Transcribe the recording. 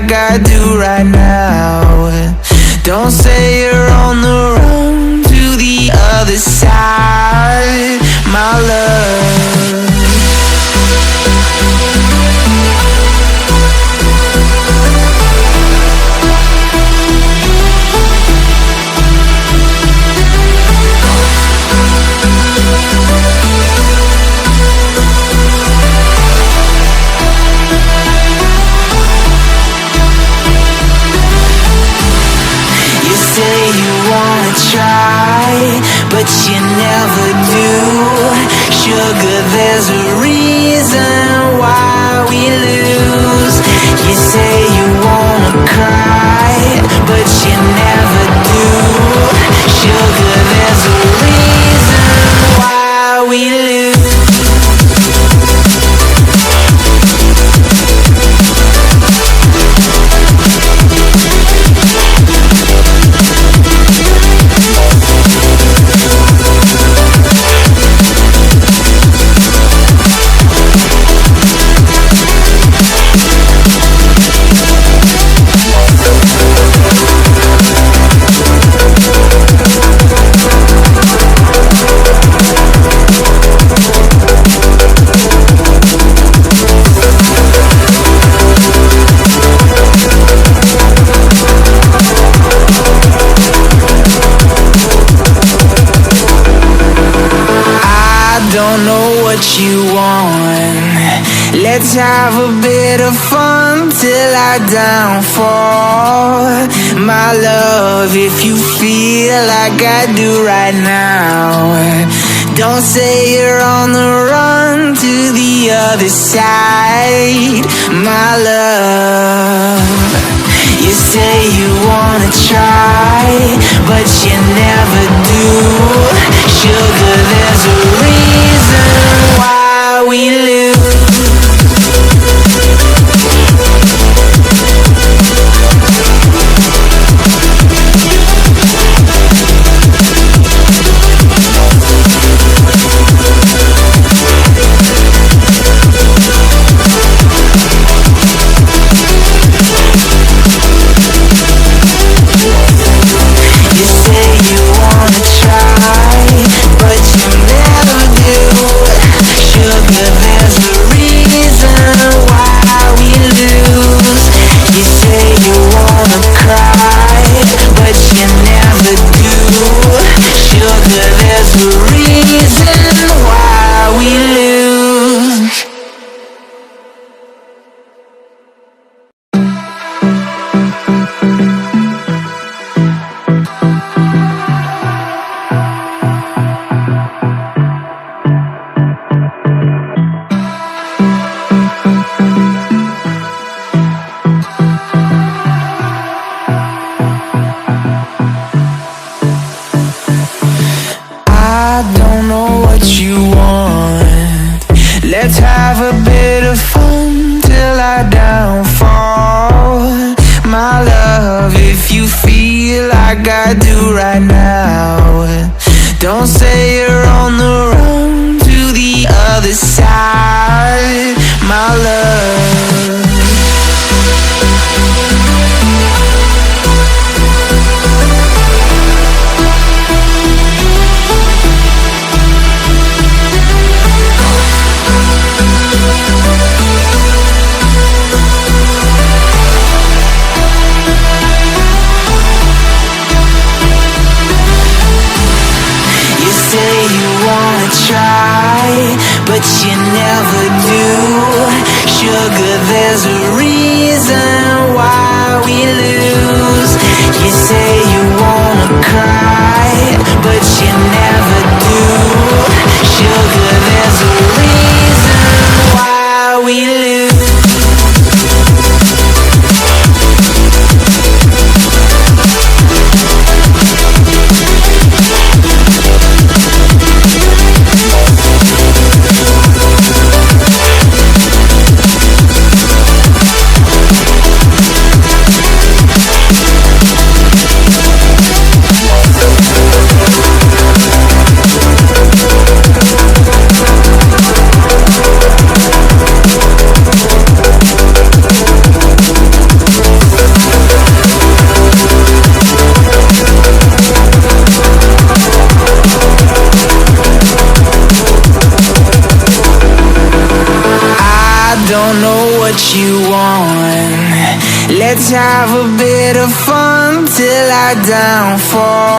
like I do right now. Don't say you're on the run to the other side, my love. But you never do. Sugar, there's a reason why we lose. You say you wanna cry, but you never do. Sugar, there's a reason why we lose. Don't know what you want. Let's have a bit of fun till I downfall, my love. If you feel like I do right now, don't say you're on the run to the other side, my love. You say you wanna try, but you never do. Sugar, there's a reason why we lose. Let's have a bit of fun till I downfall, my love. If you feel like I do right now, don't say you're on the run to the other side, my love. But you never do. Sugar, there's a reason why we lose. You say you wanna cry, but you never do. Sugar, there's a reason why we lose. what you want. Let's have a bit of fun till our downfall.